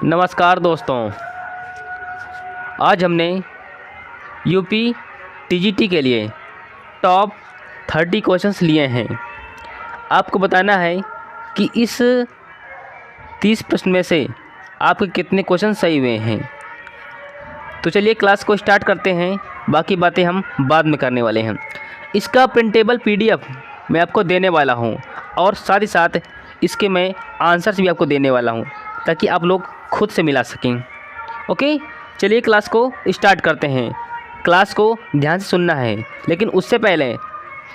नमस्कार दोस्तों, आज हमने यूपी टीजीटी के लिए टॉप 30 क्वेश्चंस लिए हैं। आपको बताना है कि इस 30 प्रश्न में से आपके कितने क्वेश्चन सही हुए हैं। तो चलिए क्लास को स्टार्ट करते हैं, बाकी बातें हम बाद में करने वाले हैं। इसका प्रिंटेबल पीडीएफ मैं आपको देने वाला हूं और साथ ही साथ इसके मैं आंसर्स भी आपको देने वाला हूं ताकि आप लोग खुद से मिला सकें। ओके, चलिए क्लास को स्टार्ट करते हैं। क्लास को ध्यान से सुनना है, लेकिन उससे पहले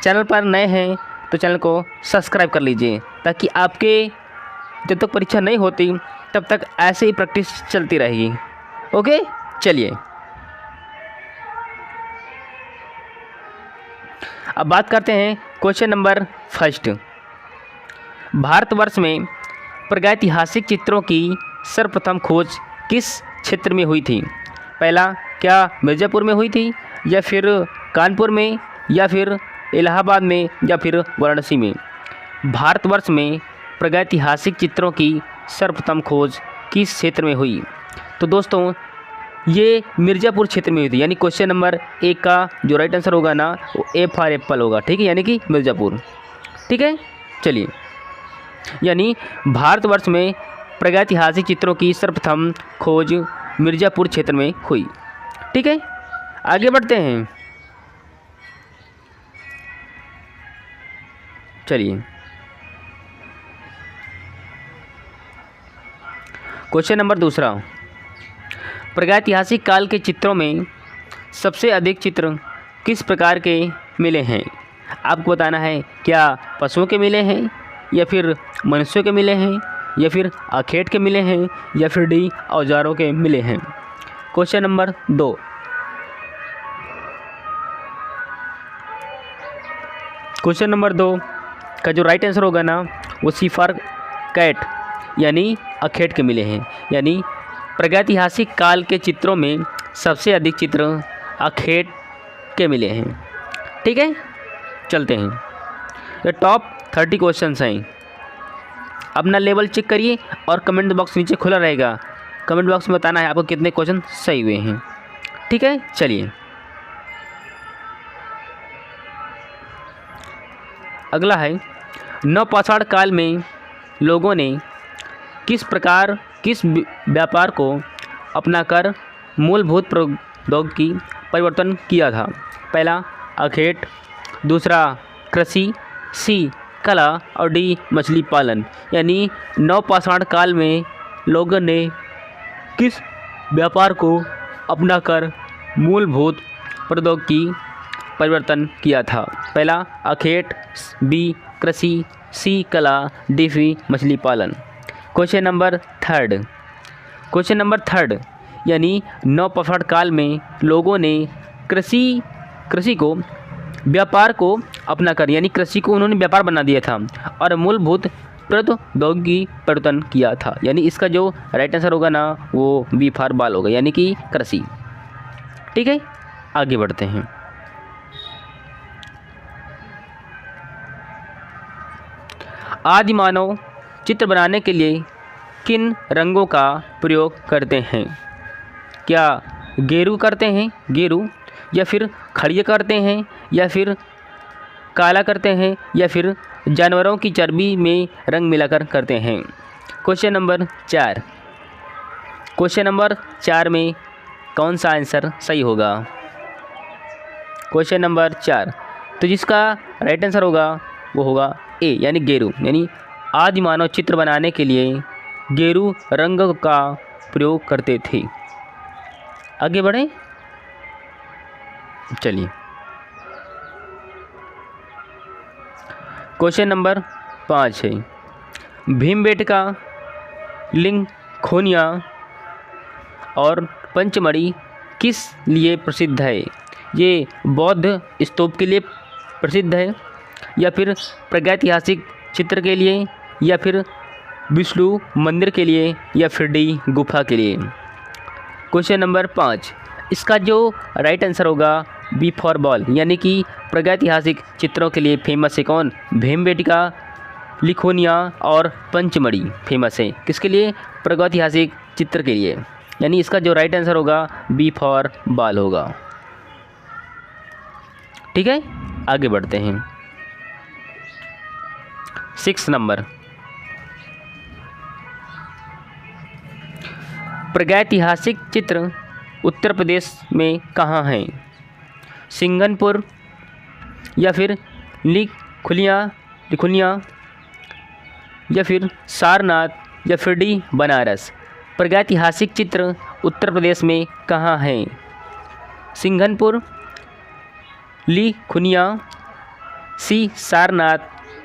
चैनल पर नए हैं तो चैनल को सब्सक्राइब कर लीजिए ताकि आपके जब तक परीक्षा नहीं होती तब तक ऐसे ही प्रैक्टिस चलती रहेगी। ओके, चलिए अब बात करते हैं क्वेश्चन नंबर फर्स्ट। भारतवर्ष में प्रागैतिहासिक चित्रों की सर्वप्रथम खोज किस क्षेत्र में हुई थी? पहला, क्या मिर्ज़ापुर में हुई थी, या फिर कानपुर में, या फिर इलाहाबाद में, या फिर वाराणसी में? भारतवर्ष में प्रागैतिहासिक चित्रों की सर्वप्रथम खोज किस क्षेत्र में हुई? तो दोस्तों ये मिर्ज़ापुर क्षेत्र में हुई थी, यानी क्वेश्चन नंबर 1 का जो राइट आंसर होगा ना वो ए फॉर एप्पल होगा। ठीक है, यानी कि मिर्ज़ापुर। ठीक है, चलिए, यानी भारतवर्ष में प्रागैतिहासिक चित्रों की सर्वप्रथम खोज मिर्ज़ापुर क्षेत्र में हुई। ठीक है, आगे बढ़ते हैं। चलिए, क्वेश्चन नंबर दूसरा। प्रागैतिहासिक काल के चित्रों में सबसे अधिक चित्र किस प्रकार के मिले हैं? आपको बताना है, क्या पशुओं के मिले हैं, या फिर मनुष्यों के मिले हैं, या फिर आखेट के मिले हैं, या फिर डी औजारों के मिले हैं? Question number 2। क्वेश्चन नंबर 2 का जो राइट आंसर होगा ना वो सी फॉर कैट यानी आखेट के मिले हैं। यानी प्रागैतिहासिक काल के चित्रों में सबसे अधिक चित्र आखेट के मिले हैं। ठीक है, चलते हैं। ये टॉप 30 क्वेश्चंस हैं। अपना लेवल चेक करिए और कमेंट बॉक्स नीचे खुला रहेगा। कमेंट बॉक्स में बताना है आपको कितने क्वेश्चन सही हुए हैं। ठीक है, चलिए अगला है, नवपाषाण काल में लोगों ने किस व्यापार को अपनाकर मूलभूत प्रौद्योगिकी परिवर्तन किया था? पहला, आखेट, दूसरा कृषि, सी कला, और डी मछली पालन। यानी नवपाषाण काल में लोगों ने किस व्यापार को अपनाकर मूलभूत प्रौद्योगिकी परिवर्तन किया था? पहला आखेट, बी कृषि, सी कला, डी मछली पालन। Question number 3। क्वेश्चन नंबर 3 यानी नवपाषाण काल में लोगों ने कृषि को व्यापार को अपनाकर, यानी कृषि को उन्होंने व्यापार बना दिया था और मूलभूत प्रौद्योगिकी परिवर्तन किया था। यानी इसका जो राइट आंसर होगा ना वो बी फॉर बाल होगा, यानी कि कृषि। ठीक है, आगे बढ़ते हैं। आदि मानव चित्र बनाने के लिए किन रंगों का प्रयोग करते हैं? क्या गेरू करते हैं, गेरू, या फिर खड़िया करते हैं, या फिर काला करते हैं, या फिर जानवरों की चर्बी में रंग मिलाकर करते हैं? Question number 4। क्वेश्चन नंबर 4 में कौन सा आंसर सही होगा? क्वेश्चन नंबर 4, तो जिसका राइट आंसर होगा वो होगा ए, यानी गेरू। यानी आदि मानव चित्र बनाने के लिए गेरू रंग का प्रयोग करते थे। आगे बढ़ें, चलिए। क्वेश्चन नंबर 5 है, भीमबेटका, लिंखोनिया और पंचमढ़ी किस लिए प्रसिद्ध है? ये बौद्ध स्तूप के लिए प्रसिद्ध है, या फिर प्रागैतिहासिक चित्र के लिए, या फिर विष्णु मंदिर के लिए, या फिर डी गुफा के लिए? क्वेश्चन नंबर 5 इसका जो राइट आंसर होगा बी फॉर बॉल, यानी कि प्रागैतिहासिक चित्रों के लिए फेमस है कौन? भीमबेटका, लिखोनिया और पंचमढ़ी फेमस है। किसके लिए? प्रागैतिहासिक चित्र के लिए, यानी इसका जो राइट आंसर होगा बी फॉर बाल होगा। ठीक है, आगे बढ़ते हैं। 6 नंबर, प्रागैतिहासिक चित्र उत्तर प्रदेश में कहाँ हैं? सिंगनपुर या फिर लिखुलिया या फिर सारनाथ या फिर डी बनारस। प्रागैतिहासिक चित्र उत्तर प्रदेश में कहाँ हैं? सिंघनपुर, लिखुलिया, सी सारनाथ,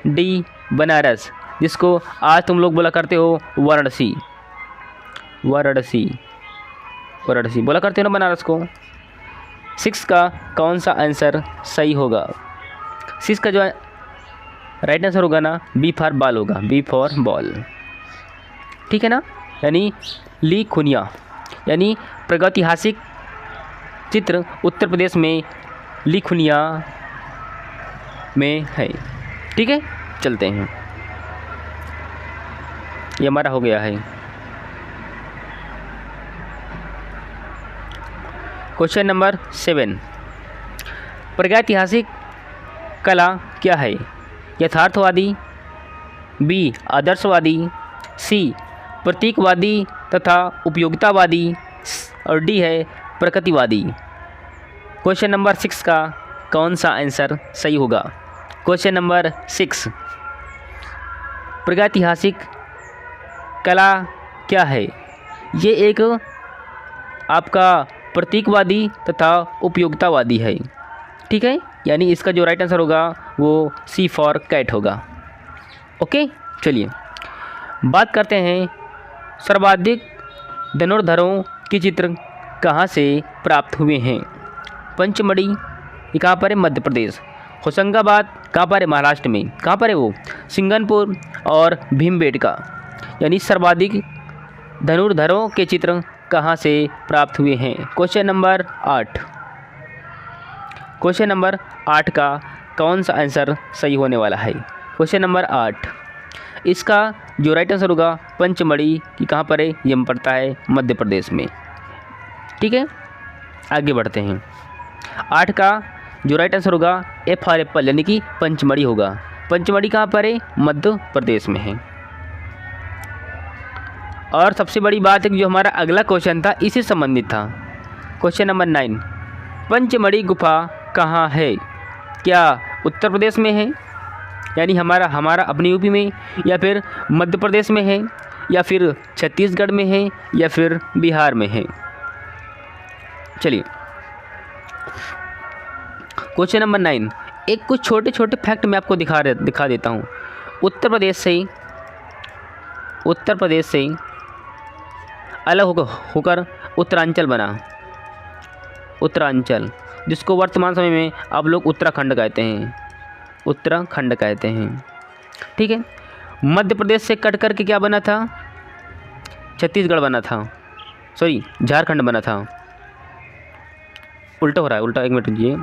डी बनारस, जिसको आज तुम लोग बोला करते हो वाराणसी। वाराणसी वाराणसी बोला करते हो ना बनारस को। 6 का कौन सा आंसर सही होगा? 6 का जो राइट आंसर होगा ना बी फॉर बाल होगा, बी फॉर बॉल। ठीक है ना, यानी लिखुलिया यानी प्रागैतिहासिक चित्र उत्तर प्रदेश में लिखुलिया में है। ठीक है, चलते हैं, ये हमारा हो गया है। क्वेश्चन नंबर 7, प्रागैतिहासिक कला क्या है? यथार्थवादी, बी आदर्शवादी, सी प्रतीकवादी तथा उपयोगितावादी, और डी है प्रकृतिवादी। क्वेश्चन नंबर 6 का कौन सा आंसर सही होगा? क्वेश्चन नंबर 6, प्रागैतिहासिक कला क्या है? ये एक आपका प्रतीकवादी तथा उपयोगितावादी है। ठीक है, यानी इसका जो राइट आंसर होगा वो सी फॉर कैट होगा। ओके, चलिए बात करते हैं सर्वाधिक धनुर्धरों के चित्र कहाँ से प्राप्त हुए हैं? पंचमढ़ी, ये कहाँ पर है? मध्य प्रदेश। होशंगाबाद कहाँ पर है? महाराष्ट्र में। कहाँ पर है वो? सिंगनपुर और भीमबेटका। यानी सर्वाधिक धनुर्धरों के चित्र कहाँ से प्राप्त हुए हैं? क्वेश्चन नंबर 8, क्वेश्चन नंबर 8 का कौन सा आंसर सही होने वाला है? क्वेश्चन नंबर 8, इसका जो राइट आंसर होगा पंचमढ़ी की कहाँ पर है? ये पड़ता है मध्य प्रदेश में। ठीक है, आगे बढ़ते हैं। 8 का जो राइट आंसर होगा ए फॉर एप्पल यानी कि पंचमढ़ी होगा। पंचमढ़ी कहाँ पर है? मध्य प्रदेश में है। और सबसे बड़ी बात है कि जो हमारा अगला क्वेश्चन था इसी संबंधित था। क्वेश्चन नंबर 9, पंचमढ़ी गुफा कहाँ है? क्या उत्तर प्रदेश में है, यानी हमारा अपनी यूपी में, या फिर मध्य प्रदेश में है, या फिर छत्तीसगढ़ में है, या फिर बिहार में है? चलिए क्वेश्चन नंबर 9, एक कुछ छोटे छोटे फैक्ट मैं आपको दिखा देता हूँ। उत्तर प्रदेश से अलग होकर उत्तरांचल बना। उत्तरांचल, जिसको वर्तमान समय में आप लोग उत्तराखंड कहते हैं। उत्तराखंड कहते हैं। ठीक है, मध्य प्रदेश से कट करके क्या बना था? छत्तीसगढ़ बना था, सॉरी झारखंड बना था। उल्टा हो रहा है, उल्टा, एक मिनट रुकिए।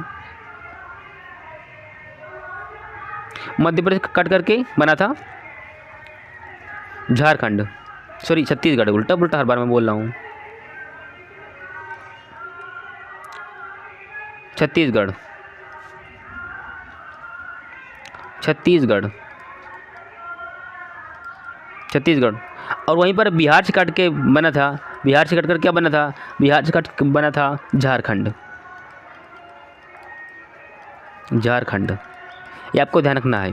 मध्य प्रदेश कट करके बना था झारखंड, सॉरी छत्तीसगढ़। उल्टा उल्टा हर बार मैं बोल रहा हूँ। छत्तीसगढ़, छत्तीसगढ़, छत्तीसगढ़। और वहीं पर बिहार से कट के बना था। बिहार से कट कर क्या बना था? बिहार से कट के बना था झारखंड। झारखंड, ये आपको ध्यान रखना है।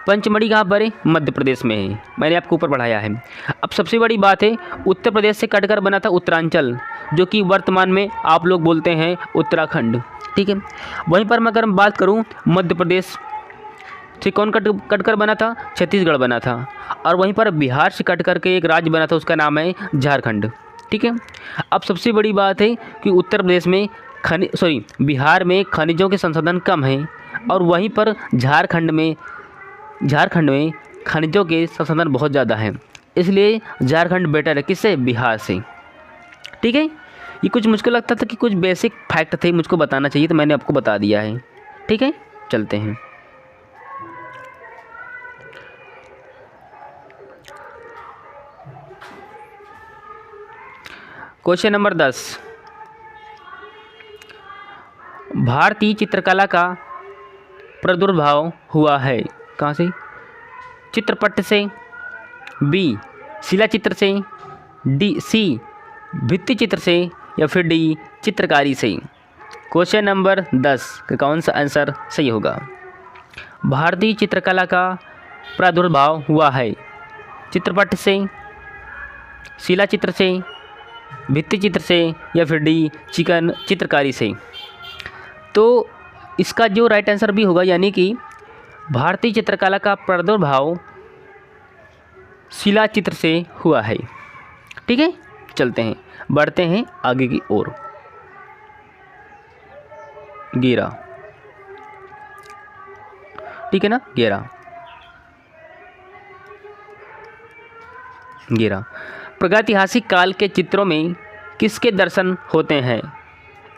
पंचमढ़ी कहाँ पर है? मध्य प्रदेश में है। मैंने आपको ऊपर बढ़ाया है। अब सबसे बड़ी बात है, उत्तर प्रदेश से कटकर बना था उत्तरांचल, जो कि वर्तमान में आप लोग बोलते हैं उत्तराखंड। ठीक है, वहीं पर मैं अगर बात करूँ मध्य प्रदेश से कौन कटकर बना था? छत्तीसगढ़ बना था। और वहीं पर बिहार से कट करके एक राज्य बना था, उसका नाम है झारखंड। ठीक है, अब सबसे बड़ी बात है कि उत्तर प्रदेश में बिहार में खनिजों के संसाधन कम हैं, और वहीं पर झारखंड में खनिजों के संसाधन बहुत ज़्यादा हैं। इसलिए झारखंड बेटर है किससे? बिहार से। ठीक है, ये कुछ मुझको लगता था कि कुछ बेसिक फैक्ट थे, मुझको बताना चाहिए, तो मैंने आपको बता दिया है। ठीक है, चलते हैं। क्वेश्चन नंबर 10, भारतीय चित्रकला का प्रादुर्भाव हुआ है कहाँ से? चित्रपट से, बी शिलाचित्र से, सी भित्ति चित्र से, या फिर डी चित्रकारी से। क्वेश्चन नंबर 10 का कौन सा आंसर सही होगा? भारतीय चित्रकला का प्रादुर्भाव हुआ है चित्रपट से, शिलाचित्र से, भित्ति चित्र से, या फिर डी चित्रकारी से। तो इसका जो राइट आंसर भी होगा, यानी कि भारतीय चित्रकला का प्रादुर्भाव शिलाचित्र से हुआ है। ठीक है, चलते हैं, बढ़ते हैं आगे की ओर। गेरा, ठीक है ना, गेरा। प्रागैतिहासिक काल के चित्रों में किसके दर्शन होते हैं?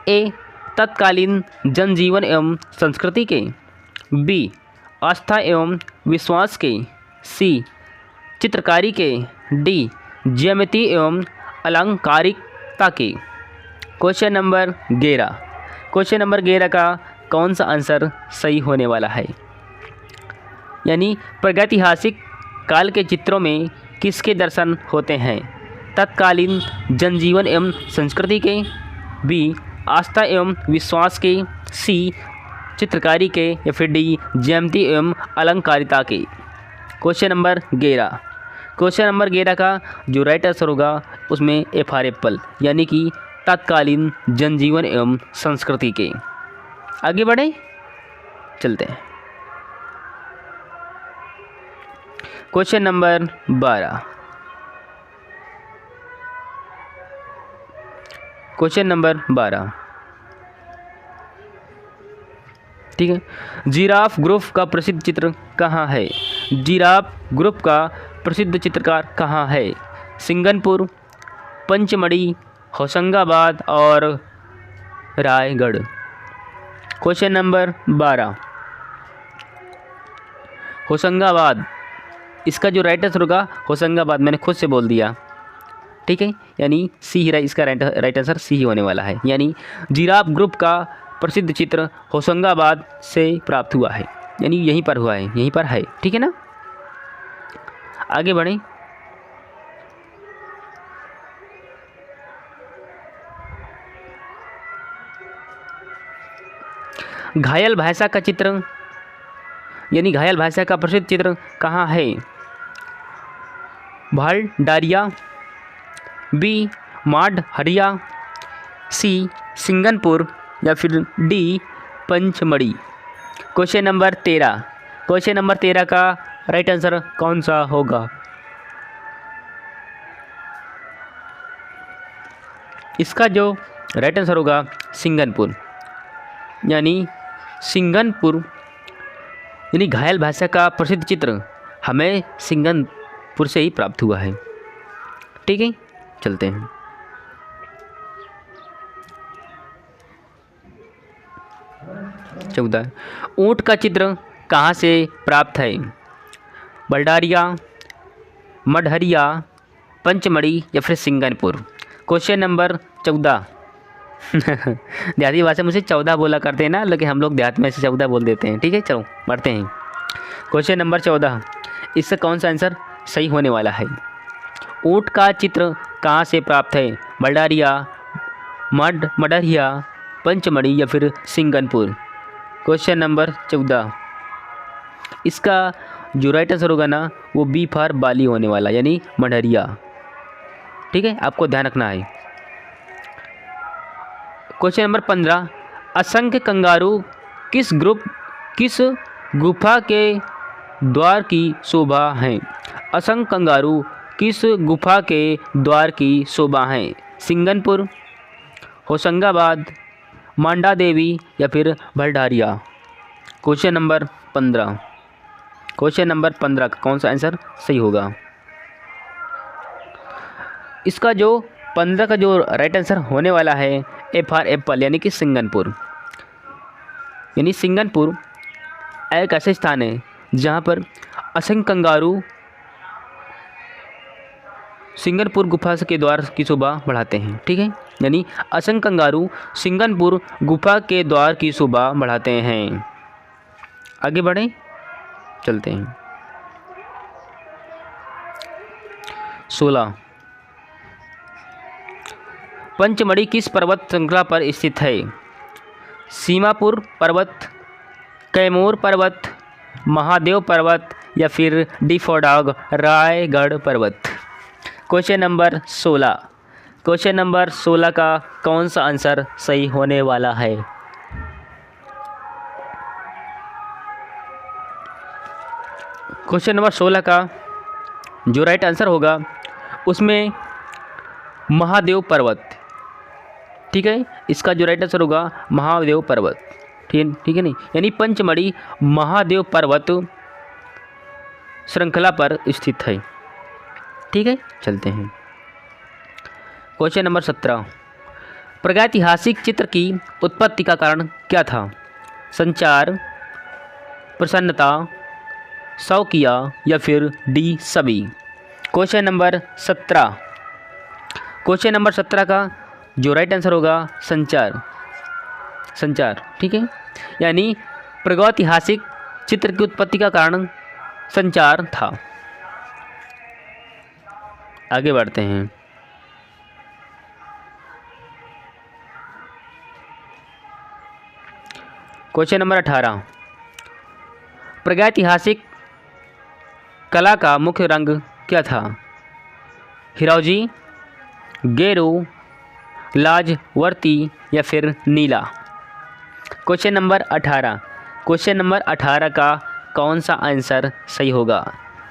ए तत्कालीन जनजीवन एवं संस्कृति के, बी आस्था एवं विश्वास के, सी चित्रकारी के, डी ज्यामिति एवं अलंकारिकता के। क्वेश्चन नंबर 11 का कौन सा आंसर सही होने वाला है? यानी प्रागैतिहासिक काल के चित्रों में किसके दर्शन होते हैं? तत्कालीन जनजीवन एवं संस्कृति के, बी आस्था एवं विश्वास के, सी चित्रकारी के, या फिर डी ज्यामिति एवं अलंकारिता के। क्वेश्चन नंबर 11 का जो राइट आंसर होगा उसमें ए फॉर एप्पल, यानी कि तत्कालीन जनजीवन एवं संस्कृति के। आगे बढ़े, चलते हैं। क्वेश्चन नंबर 12, ठीक है। जिराफ ग्रुप का प्रसिद्ध चित्र कहाँ है? जिराफ ग्रुप का प्रसिद्ध चित्रकार कहाँ है? सिंगनपुर, पंचमढ़ी, होशंगाबाद और रायगढ़। क्वेश्चन नंबर 12, होशंगाबाद, इसका जो राइट आंसर होगा होशंगाबाद, मैंने खुद से बोल दिया, ठीक है, यानी सी ही इसका राइट आंसर सी ही होने वाला है। यानी जिराफ ग्रुप का प्रसिद्ध चित्र होशंगाबाद से प्राप्त हुआ है, यानी यहीं पर हुआ है, यहीं पर है, ठीक है ना। आगे बढ़ें। घायल भाषा का चित्र, यानी घायल भाषा का प्रसिद्ध चित्र कहाँ है? भलडारिया, बी माडहरिया, सी सिंगनपुर, या फिर डी पंचमढ़ी। क्वेश्चन नंबर 13 का राइट आंसर कौन सा होगा? इसका जो राइट आंसर होगा सिंगनपुर, यानी सिंगनपुर, यानी घायल भाषा का प्रसिद्ध चित्र हमें सिंगनपुर से ही प्राप्त हुआ है, ठीक है। चलते हैं। चौदह, ऊँट का चित्र कहाँ से प्राप्त है? भलडारिया, मडहरिया, पंचमढ़ी, या फिर सिंगनपुर। क्वेश्चन नंबर 14 देहाती भाषा मुझे 14 बोला करते हैं ना, लेकिन हम लोग देहात में से 14 बोल देते हैं, ठीक है। चलो बढ़ते हैं। क्वेश्चन नंबर 14, इससे कौन सा आंसर सही होने वाला है? ऊँट का चित्र कहाँ से प्राप्त है? भलडारिया, मडहरिया, पंचमढ़ी, या फिर सिंगनपुर। क्वेश्चन नंबर 14, इसका जो राइट आंसर होगा ना वो बी फॉर बाली होने वाला, यानी मडहरिया, ठीक है, आपको ध्यान रखना है। क्वेश्चन नंबर 15, असंख्य कंगारू किस गुफा के द्वार की शोभा हैं? असंख्य कंगारू किस गुफा के द्वार की शोभा हैं? सिंगनपुर, होशंगाबाद, मांडा देवी, या फिर भलडारिया। क्वेश्चन नंबर 15 का कौन सा आंसर सही होगा? इसका जो 15 का जो राइट आंसर होने वाला है ए फॉर एप्पल, यानी कि सिंगनपुर। यानी सिंगनपुर एक ऐसा स्थान है जहाँ पर असंख्य कंगारू सिंगनपुर गुफा के द्वार की शोभा बढ़ाते हैं। ठीक है, यानी असंख्य कंगारू सिंगनपुर गुफा के द्वार की शोभा बढ़ाते हैं। आगे बढ़ें, चलते हैं। 16 पंचमढ़ी किस पर्वत श्रृंखला पर स्थित है? सीमापुर पर्वत, कैमूर पर्वत, महादेव पर्वत या फिर डी फॉर डॉग रायगढ़ पर्वत। क्वेश्चन नंबर 16, क्वेश्चन नंबर 16 का कौन सा आंसर सही होने वाला है? क्वेश्चन नंबर 16 का जो राइट आंसर होगा उसमें महादेव पर्वत। ठीक है, इसका जो राइट आंसर होगा महादेव पर्वत। ठीक है नहीं, यानी पंचमढ़ी महादेव पर्वत श्रृंखला पर स्थित है। ठीक है, चलते हैं। क्वेश्चन नंबर 17, प्रागैतिहासिक चित्र की उत्पत्ति का कारण क्या था? संचार, प्रसन्नता, शौकिया या फिर डी सभी। क्वेश्चन नंबर 17, क्वेश्चन नंबर 17 का जो राइट आंसर होगा संचार, संचार। ठीक है, यानी प्रागैतिहासिक चित्र की उत्पत्ति का कारण संचार था। आगे बढ़ते हैं। क्वेश्चन नंबर 18, प्रागैतिहासिक कला का मुख्य रंग क्या था? हिरौजी, गेरू, लाजवर्ती या फिर नीला। क्वेश्चन नंबर 18, क्वेश्चन नंबर 18 का कौन सा आंसर सही होगा?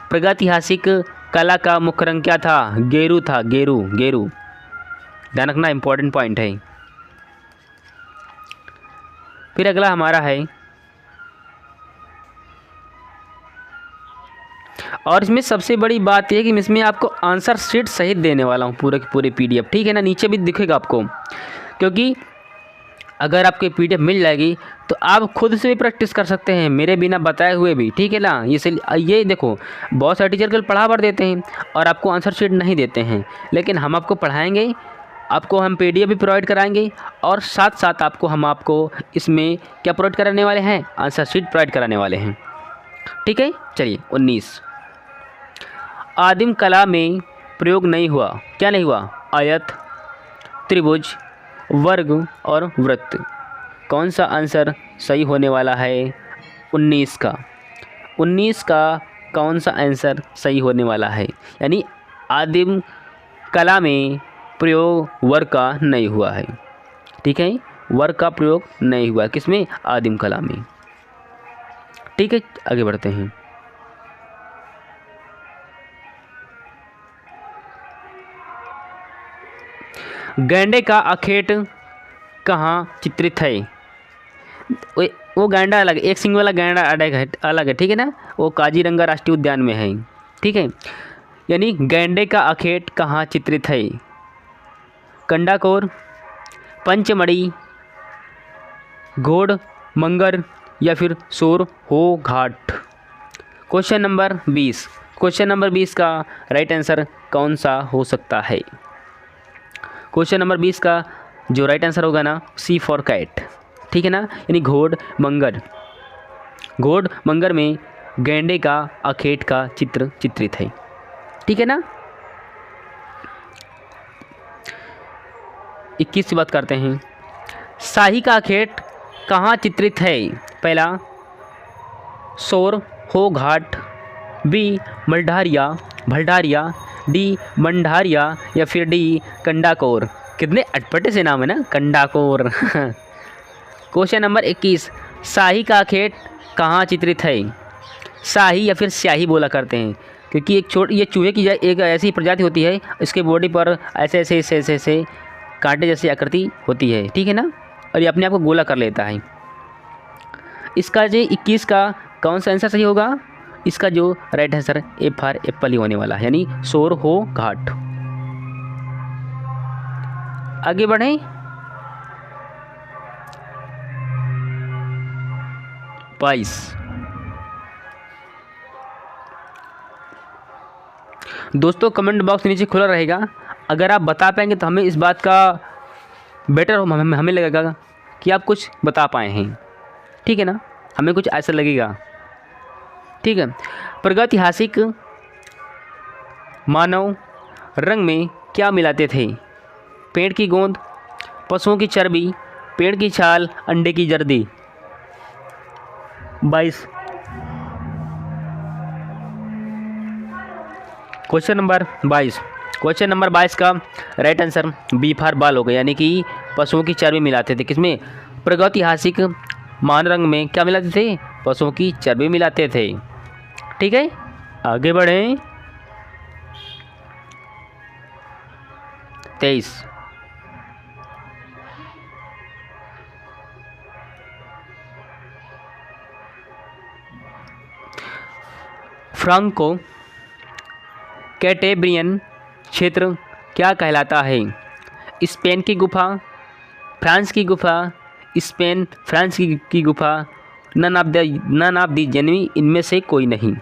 प्रागैतिहासिक कला का मुख्य रंग क्या था? गेरू था, गेरू, गेरू। ध्यान रखना, इंपॉर्टेंट पॉइंट है। फिर अगला हमारा है, और इसमें सबसे बड़ी बात यह है कि इसमें आपको आंसर शीट सहित देने वाला हूँ, पूरे की पूरे पीडीएफ। ठीक है ना, नीचे भी दिखेगा आपको, क्योंकि अगर आपको पीडीएफ मिल जाएगी तो आप खुद से भी प्रैक्टिस कर सकते हैं, मेरे बिना बताए हुए भी। ठीक है ना, ये देखो, बहुत सारे टीचर कल पढ़ा भर देते हैं और आपको आंसर शीट नहीं देते हैं, लेकिन हम आपको पढ़ाएंगे, आपको हम पीडीएफ भी प्रोवाइड कराएंगे और साथ साथ आपको इसमें क्या प्रोवाइड कराने वाले हैं? आंसर शीट प्रोवाइड कराने वाले हैं। ठीक है, चलिए। 19, आदिम कला में प्रयोग नहीं हुआ, क्या नहीं हुआ? आयत, त्रिभुज, वर्ग और वृत्त। कौन सा आंसर सही होने वाला है? 19 का, 19 का कौन सा आंसर सही होने वाला है? यानी आदिम कला में प्रयोग वर्ग का नहीं हुआ है। ठीक है, वर्ग का प्रयोग नहीं हुआ किसमें? आदिम कला में। ठीक है, आगे बढ़ते हैं। गैंडे का अखेट कहाँ चित्रित है? वो गैंडा अलग, एक सिंग वाला गैंडा अलग है। ठीक है ना, वो काजीरंगा राष्ट्रीय उद्यान में है। ठीक है, यानी गैंडे का अखेट कहाँ चित्रित है? कंडाकोर, पंचमढ़ी, घोड़ मंगर या फिर सोर हो घाट। क्वेश्चन नंबर 20, क्वेश्चन नंबर 20 का राइट आंसर कौन सा हो सकता है? क्वेश्चन नंबर 20 का जो राइट आंसर होगा ना, सी फॉर कैट। ठीक है ना, यानी घोड़ मंगर, घोड़ मंगर में गैंडे का अखेट का चित्र चित्रित है। ठीक है ना। 21 की बात करते हैं। शाही का अखेट कहाँ चित्रित है? पहला सोर हो घाट, बी भल्डारिया, डी मंडारिया या फिर डी कंडाकोर। कितने अटपटे से नाम है ना, कंडाकोर। क्वेश्चन नंबर 21, शाही का अखेट कहाँ चित्रित है? शाही या फिर स्याही बोला करते हैं, क्योंकि ये चूहे की एक ऐसी प्रजाति होती है, इसके बॉडी पर ऐसे कांटे जैसी आकृति होती है। ठीक है ना, और ये अपने आप को गोला कर लेता है। इसका जो 21 का कौन सा आंसर सही होगा? इसका जो right answer A for apple ही होने वाला है, यानी सोर हो घाट। आगे बढ़ें। दोस्तों कमेंट बॉक्स नीचे खुला रहेगा, अगर आप बता पाएंगे तो हमें इस बात का बेटर हमें लगेगा कि आप कुछ बता पाए हैं, ठीक है ना, हमें कुछ ऐसा लगेगा, ठीक है। प्रागैतिहासिक मानव रंग में क्या मिलाते थे? पेड़ की गोंद, पशुओं की चर्बी, पेड़ की छाल, अंडे की जर्दी। 22। Question number 22। क्वेश्चन नंबर 22 का राइट आंसर बी फॉर बाल होगा, यानी कि पशुओं की चर्बी मिलाते थे। किसमें? प्रागैतिहासिक मानव रंग में क्या मिलाते थे? पशुओं की चर्बी मिलाते थे, ठीक है। आगे बढ़ें। 23। फ्रांको कैटेब्रियन क्षेत्र क्या कहलाता है? स्पेन की गुफा, फ्रांस की गुफा, स्पेन फ्रांस की गुफा, नन ऑफ दी जेन्युइन, इनमें से कोई नहीं।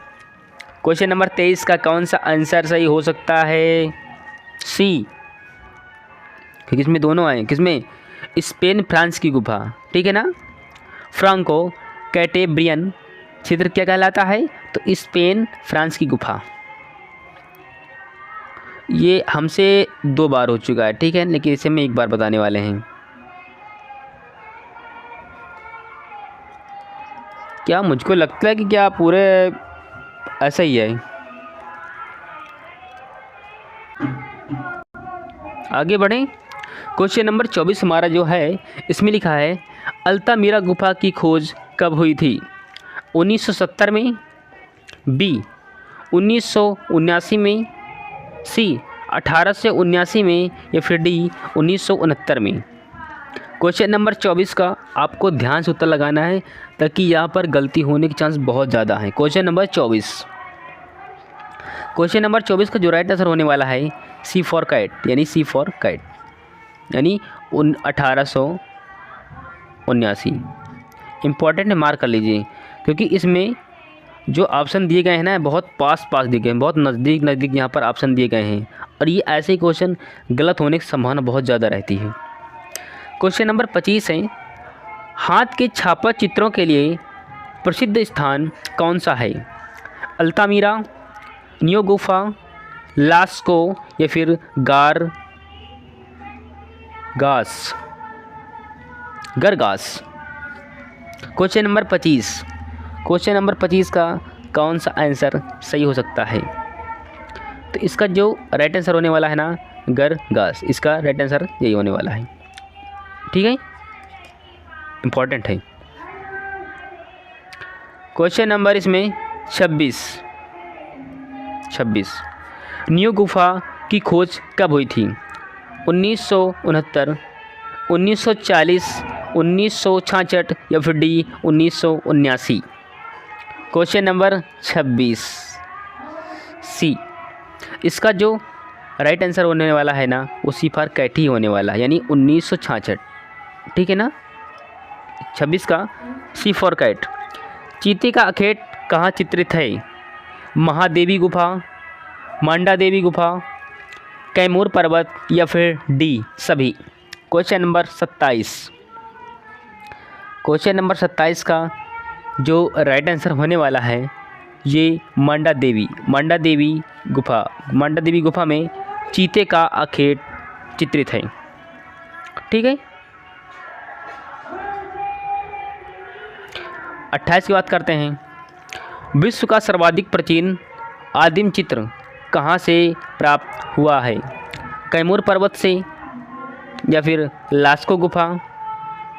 क्वेश्चन नंबर 23 का कौन सा आंसर सही हो सकता है? सी, किसमें दोनों आए, किसमें? स्पेन फ्रांस की गुफा, ठीक है ना। फ्रांको कैटेब्रियन क्षेत्र क्या कहलाता है? तो स्पेन फ्रांस की गुफा। ये हमसे 2 बार हो चुका है, ठीक है, लेकिन इसे मैं 1 बार बताने वाले हैं। क्या मुझको लगता है कि क्या पूरे ऐसा ही है। आगे बढ़ें। क्वेश्चन नंबर 24 हमारा जो है, इसमें लिखा है अल्तामिरा गुफा की खोज कब हुई थी? 1970 में, बी 1979 में, सी 1879 में, या फिर डी 1969 में। क्वेश्चन नंबर 24 का आपको ध्यान से उत्तर लगाना है, ताकि यहाँ पर गलती होने की चांस बहुत ज़्यादा है। Question number 24। क्वेश्चन नंबर 24 का जो राइट आंसर होने वाला है सी फॉर कैट, यानी सी फॉर कैट, यानी 1879। इम्पॉर्टेंट है, मार्क कर लीजिए, क्योंकि इसमें जो ऑप्शन दिए गए हैं ना, बहुत पास दिए गए हैं, बहुत नज़दीक यहाँ पर ऑप्शन दिए गए हैं, और ये ऐसे ही क्वेश्चन गलत होने की संभावना बहुत ज़्यादा रहती है। क्वेश्चन नंबर 25 है, हाथ के छापा चित्रों के लिए प्रसिद्ध स्थान कौन सा है? अल्तामिरा, नियो गुफा, लास्को, या फिर Gargas. Question number 25। Question number 25 का कौन सा आंसर सही हो सकता है? तो इसका जो राइट आंसर होने वाला है ना, गरगास, इसका राइट आंसर यही होने वाला है, ठीक है, इम्पॉर्टेंट है। क्वेश्चन नंबर इसमें 26। नियो गुफा की खोज कब हुई थी? 1969, 1940, 1966, या फिर डी 1979। क्वेश्चन नंबर 26 सी, इसका जो राइट आंसर होने वाला है ना, वो सी फॉर कैट ही होने वाला है, यानी 1966, ठीक है ना। 26 का सी फॉर कैट। चीते का अखेट कहाँ चित्रित है? महादेवी गुफा, मांडा देवी गुफा, कैमूर पर्वत, या फिर डी सभी। Question number 27। क्वेश्चन नंबर 27 का जो राइट आंसर होने वाला है, ये मांडा देवी गुफा में चीते का अखेट चित्रित है, ठीक है। 28 की बात करते हैं। विश्व का सर्वाधिक प्राचीन आदिम चित्र कहाँ से प्राप्त हुआ है? कैमूर पर्वत से, या फिर लास्को गुफा,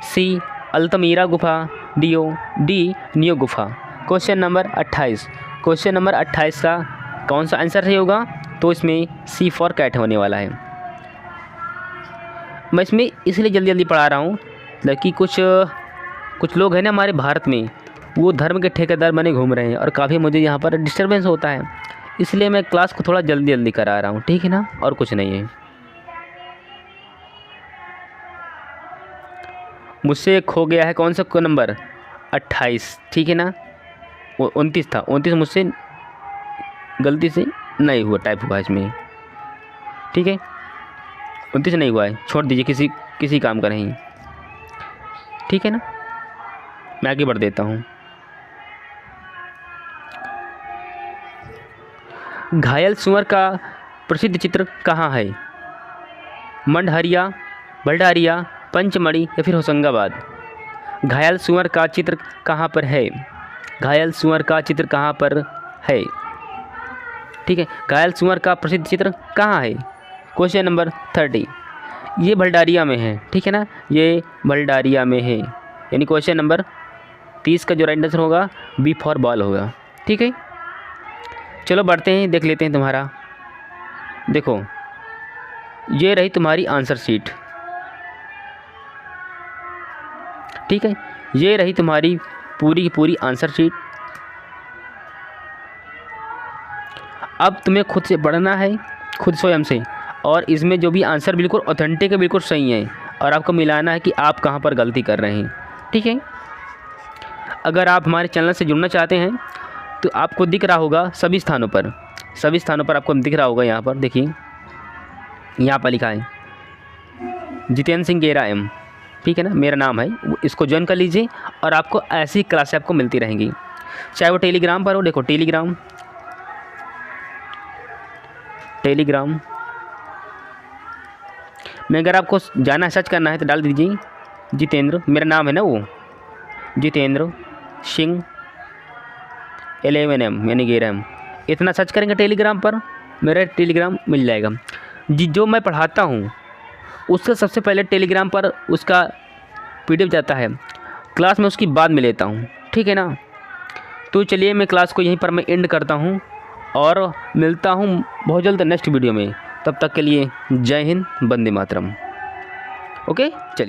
सी अल्तामिरा गुफा, डी नियो गुफा। Question number 28। क्वेश्चन नंबर 28 का कौन सा आंसर सही होगा? तो इसमें सी फॉर कैट होने वाला है। मैं इसमें इसलिए जल्दी पढ़ा रहा हूँ, ताकि कुछ लोग हैं ना हमारे भारत में, वो धर्म के ठेकेदार बने घूम रहे हैं, और काफ़ी मुझे यहाँ पर डिस्टर्बेंस होता है, इसलिए मैं क्लास को थोड़ा जल्दी करा रहा हूँ, ठीक है ना, और कुछ नहीं है। मुझसे खो गया है कौन सा नंबर? 28, ठीक है ना, 29 था, 29 मुझसे गलती से नहीं हुआ, टाइप हुआ है इसमें, ठीक है। 29 नहीं हुआ है, छोड़ दीजिए, किसी काम का नहीं, ठीक है ना। मैं आगे बढ़ देता हूँ। घायल सुअर का प्रसिद्ध चित्र कहाँ है? मंडहरिया, भंडारिया, पंचमढ़ी या फिर होशंगाबाद। घायल सुअर का चित्र कहाँ पर है? घायल सुअर का चित्र कहाँ पर है? ठीक है, घायल सुअर का प्रसिद्ध चित्र कहाँ है? क्वेश्चन नंबर 30, ये भंडारिया में है, ठीक है ना, ये भंडारिया में है, यानी क्वेश्चन नंबर 30 का जो राइट आंसर होगा बी फॉर बॉल होगा, ठीक है। चलो बढ़ते हैं, देख लेते हैं तुम्हारा। देखो, ये रही तुम्हारी आंसर शीट, ठीक है, ये रही तुम्हारी पूरी की पूरी आंसर शीट। अब तुम्हें खुद से पढ़ना है, खुद स्वयं से, और इसमें जो भी आंसर बिल्कुल ऑथेंटिक है, बिल्कुल सही है, और आपको मिलाना है कि आप कहाँ पर गलती कर रहे हैं, ठीक है। अगर आप हमारे चैनल से जुड़ना चाहते हैं तो आपको दिख रहा होगा सभी स्थानों पर आपको दिख रहा होगा, यहाँ पर देखिए, यहाँ पर लिखा है जितेंद्र सिंह गेरा एम, ठीक है ना, मेरा नाम है, इसको ज्वाइन कर लीजिए और आपको ऐसी क्लासें आपको मिलती रहेंगी, चाहे वो टेलीग्राम पर हो। देखो टेलीग्राम में अगर आपको जाना सर्च करना है तो डाल दीजिए जितेंद्र, मेरा नाम है ना वो, जितेंद्र सिंह 11M यानी गेरम, इतना सर्च करेंगे टेलीग्राम पर, मेरा टेलीग्राम मिल जाएगा। जो मैं पढ़ाता हूँ उससे सबसे पहले टेलीग्राम पर उसका PDF जाता है, क्लास में उसकी बाद में लेता हूँ, ठीक है ना। तो चलिए मैं क्लास को यहीं पर मैं एंड करता हूँ और मिलता हूँ बहुत जल्द नेक्स्ट वीडियो में। तब तक के लिए जय हिंद, वंदे मातरम। ओके, चलिए।